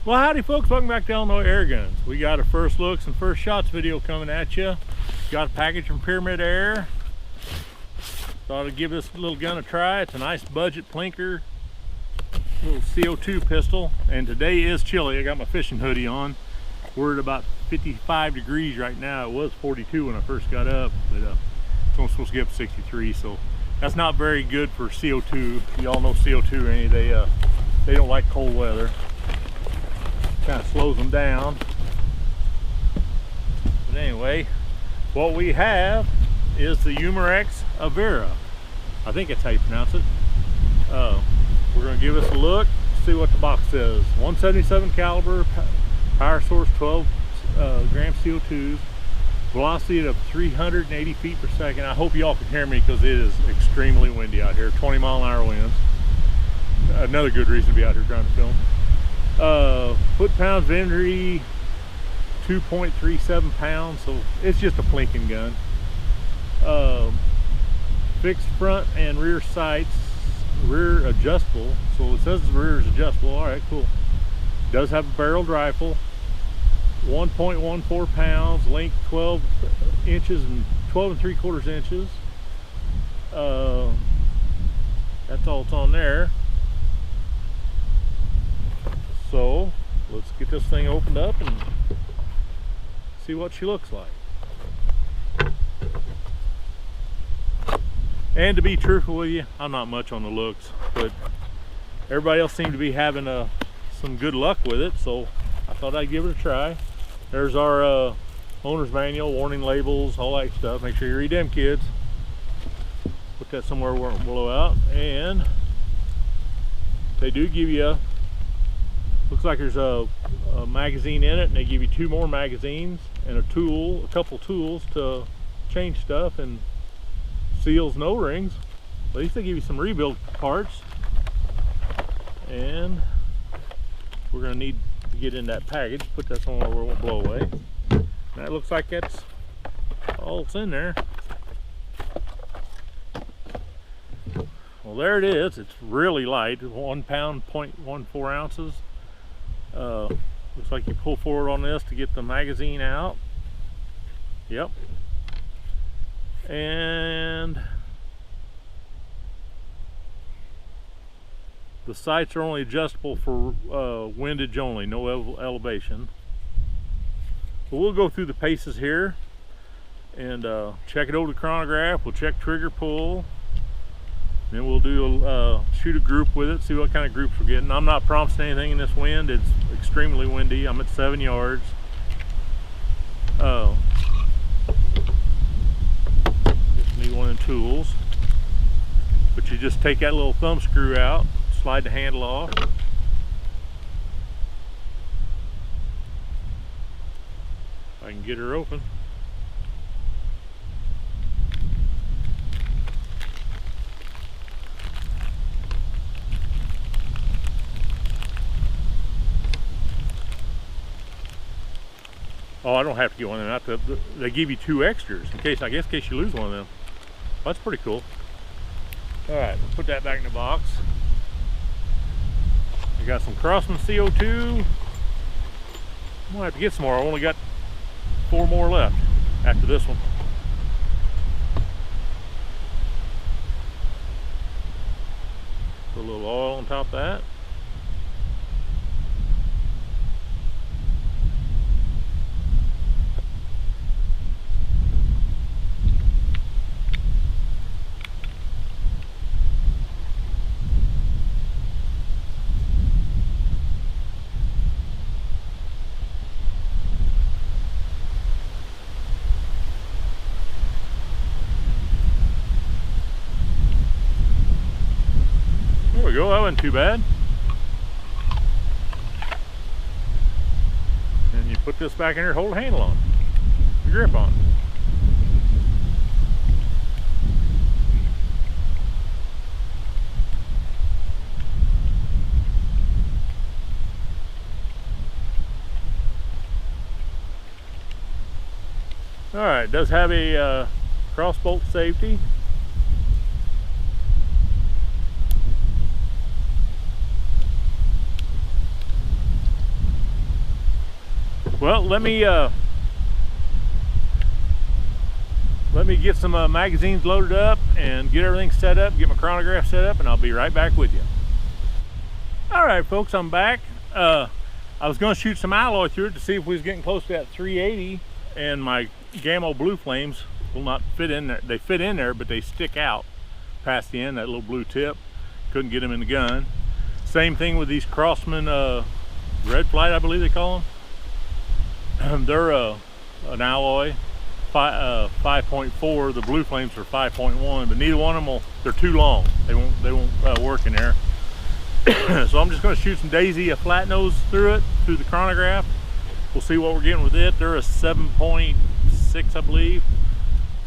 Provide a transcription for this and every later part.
Well, howdy folks, welcome back to Illinois Air Guns. We got a first looks and first shots video coming at you. Got a package from Pyramid Air. Thought I'd give this little gun a try. It's a nice budget plinker, little CO2 pistol. And today is chilly. I got my fishing hoodie on. We're at about 55 degrees right now. It was 42 when I first got up, but it's only supposed to get up to 63, so that's not very good for CO2. You all know CO2, Randy, they don't like cold weather. Kind of slows them down. But anyway, what we have is the Umarex Avera. I think that's how you pronounce it. We're going to give us a look, see what the box says. 177 caliber, power source, 12 gram CO2s, velocity of 380 feet per second. I hope y'all can hear me because it is extremely windy out here. 20-mile-an-hour winds. Another good reason to be out here trying to film. Foot-pounds of injury 2.37 pounds, so it's just a plinking gun. Fixed front and rear sights, rear adjustable, so it says the rear is adjustable. All right, cool. Does have a barreled rifle, 1.14 pounds, length 12 inches and 12 3/4 inches. That's all it's on there. So let's get this thing opened up and see what she looks like. And to be truthful with you, I'm not much on the looks, but everybody else seemed to be having some good luck with it, so I thought I'd give it a try. There's our owner's manual, warning labels, all that stuff. Make sure you read them, kids. Put that somewhere where it won't blow out. And they do give you looks like there's a magazine in it, and they give you 2 more magazines and a couple tools to change stuff, and seals and O-rings. At least they give you some rebuild parts. And we're going to need to get in that package. Put that somewhere where it won't blow away. That looks like that's all that's in there. Well, there it is. It's really light. 1 pound, 0.14 ounces. Looks like you pull forward on this to get the magazine out. Yep. And the sights are only adjustable for windage only, no elevation. But we'll go through the paces here and check it over the chronograph. We'll check trigger pull. Then we'll do shoot a group with it, see what kind of groups we're getting. I'm not promising anything in this wind. It's extremely windy. I'm at 7 yards. Just need one of the tools. But you just take that little thumb screw out, slide the handle off. If I can get her open. Oh, I don't have to get one of them. They give you 2 extras in case, in case you lose one of them. That's pretty cool. All right, we'll put that back in the box. We got some Crossman CO2. I'm gonna have to get some more. I only got 4 more left after this one. Put a little oil on top of that. There we go, that wasn't too bad. And you put this back in here, hold the handle on, the grip on. All right, it does have a cross bolt safety. Well, let me get some magazines loaded up and get everything set up, get my chronograph set up, and I'll be right back with you. All right, folks, I'm back. I was going to shoot some alloy through it to see if we was getting close to that 380, and my Gamo blue flames will not fit in there. They fit in there, but they stick out past the end, that little blue tip. Couldn't get them in the gun. Same thing with these Crossman red flight, I believe they call them. They're an alloy 5.4. The blue flames are 5.1, but neither one of them they're too long. They won't work in there. So I'm just going to shoot some Daisy, a flat nose through the chronograph. We'll see what we're getting with it. They're a 7.6, I believe.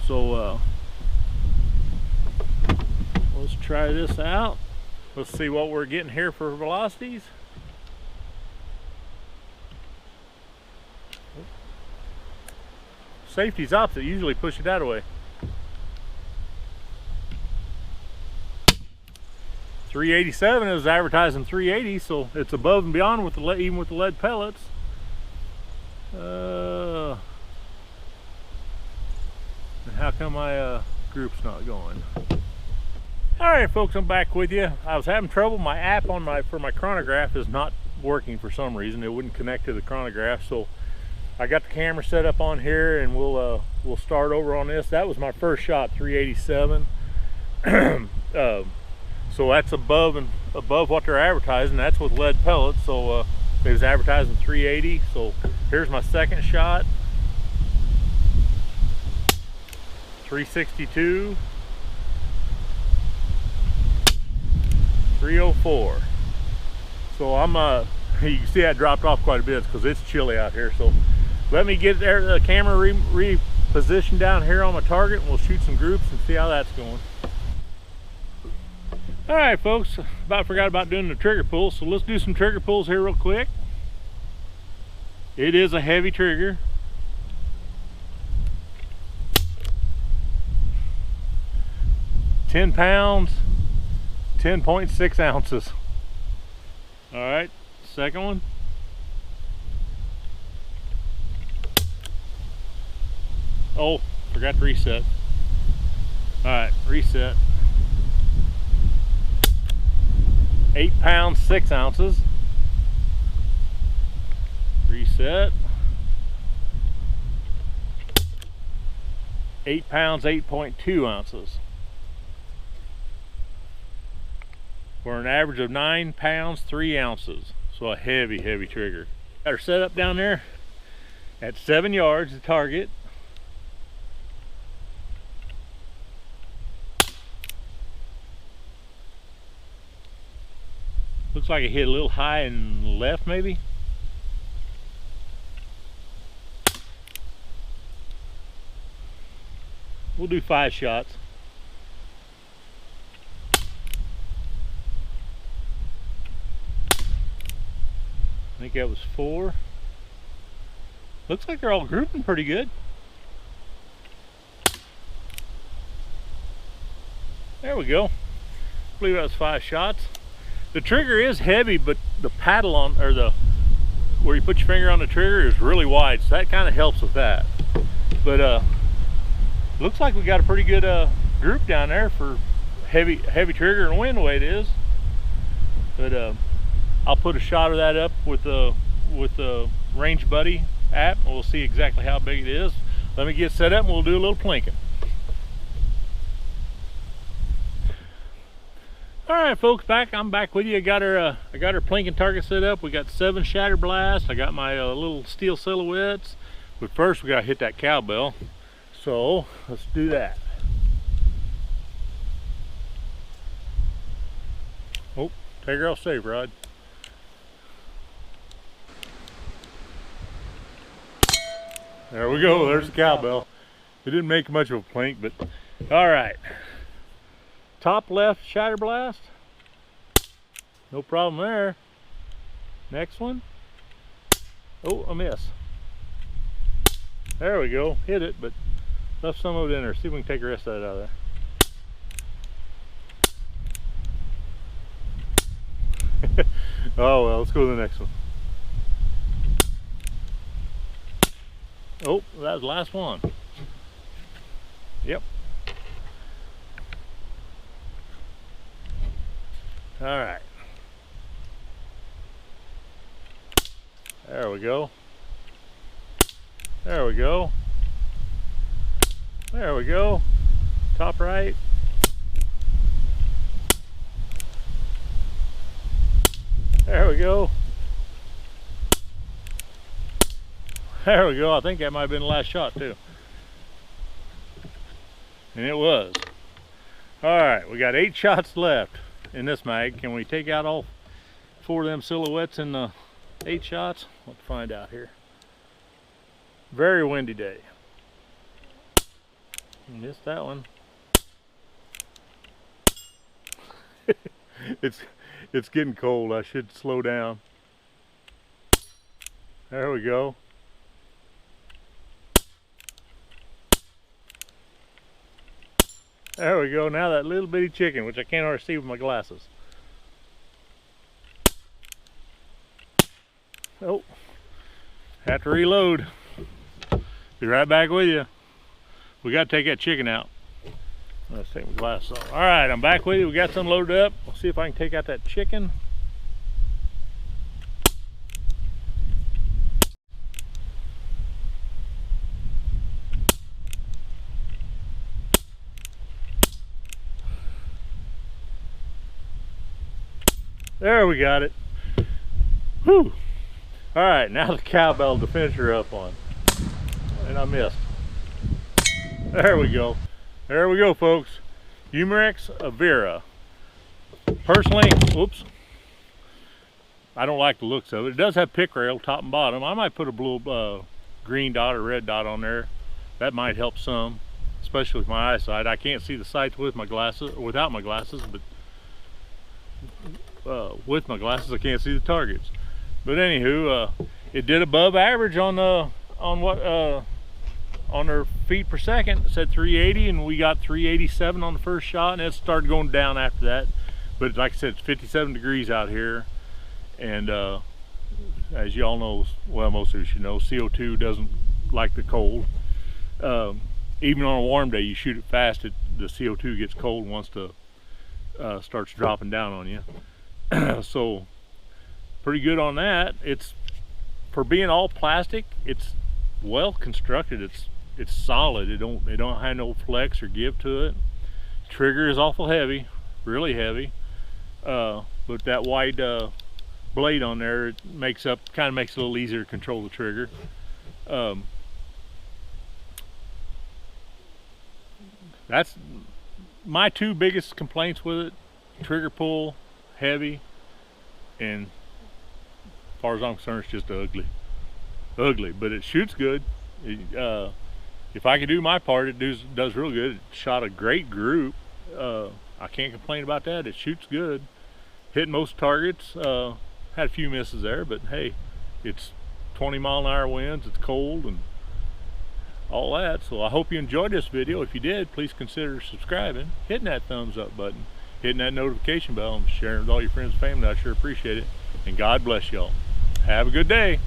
So let's try this out. Let's see what we're getting here for velocities. Safety's opposite, usually push it that way. 387 is advertising 380, so it's above and beyond with the even with the lead pellets. And how come my group's not going? All right, folks, I'm back with you. I was having trouble. My app on for my chronograph is not working for some reason. It wouldn't connect to the chronograph, so I got the camera set up on here, and we'll start over on this. That was my first shot, 387. So that's above what they're advertising. That's with lead pellets. So they was advertising 380. So here's my second shot, 362, 304. So I'm you can see I dropped off quite a bit because it's chilly out here. So let me get the camera repositioned down here on my target, and we'll shoot some groups and see how that's going. All right, folks, about forgot about doing the trigger pull, so let's do some trigger pulls here real quick. It is a heavy trigger. £10, 10.6 ounces. All right, second one. Oh, forgot to reset. All right, reset. 8 pounds, 6 ounces. Reset. 8 pounds, 8.2 ounces. For an average of 9 pounds, 3 ounces. So a heavy, heavy trigger. Got her set up down there at 7 yards, the target. Looks like it hit a little high and left, maybe. We'll do 5 shots. I think that was 4. Looks like they're all grouping pretty good. There we go. I believe that was 5 shots. The trigger is heavy, but the paddle on, or the where you put your finger on the trigger, is really wide, so that kind of helps with that. But looks like we got a pretty good group down there for heavy trigger and wind the way it is. But I'll put a shot of that up with the Range Buddy app, and we'll see exactly how big it is. Let me get set up and we'll do a little plinking. All right, folks, I'm back with you. I got her plinking target set up. We got 7 shatter blasts. I got my little steel silhouettes. But first we gotta hit that cowbell. So let's do that. Oh, take her off safe, Rod. There we go, there's the cowbell. It didn't make much of a plink, but all right. Top left shatter blast. No problem there. Next one. Oh, a miss. There we go, hit it, but left some of it in there. See if we can take the rest of that out of there. Oh well, let's go to the next one. Oh, that was the last one. Yep. All right. There we go. There we go. There we go. Top right. There we go. There we go. I think that might have been the last shot too. And it was. All right, we got 8 shots left in this mag. Can we take out all 4 of them silhouettes in the 8 shots? Let's find out here. Very windy day. Missed that one. It's getting cold. I should slow down. There we go. There we go. Now that little bitty chicken, which I can't hardly see with my glasses. Oh, have to reload. Be right back with you. We got to take that chicken out. Let's take my glasses off. All right, I'm back with you. We got some loaded up. We'll see if I can take out that chicken. There, we got it. Whew. All right, now the cowbell to finish her up on. And I missed. There we go. There we go, folks. Umarex Avera. Personally, whoops, I don't like the looks of it. It does have pick rail top and bottom. I might put a blue, green dot or red dot on there. That might help some, especially with my eyesight. I can't see the sights with my glasses, or without my glasses, but with my glasses I can't see the targets. But anywho, it did above average on her feet per second. It said 380, and we got 387 on the first shot, and it started going down after that. But like I said, it's 57 degrees out here, and as y'all know, well, most of you should know, CO2 doesn't like the cold. Even on a warm day, you shoot it fast, the CO2 gets cold once the starts dropping down on you. So pretty good on that. It's, for being all plastic, it's well constructed. It's solid. It don't have no flex or give to it. Trigger is awful heavy, really heavy. But that wide blade on there, it kind of makes it a little easier to control the trigger. That's my 2 biggest complaints with it: trigger pull, heavy, and as far as I'm concerned, it's just ugly. But it shoots good. If I could do my part, it does real good. It shot a great group. I can't complain about that. It shoots good. Hit most targets. Had a few misses there, but hey, it's 20-mile-an-hour winds. It's cold and all that. So I hope you enjoyed this video. If you did, please consider subscribing, hitting that thumbs up button, hitting that notification bell, and sharing with all your friends and family. I sure appreciate it. And God bless y'all. Have a good day.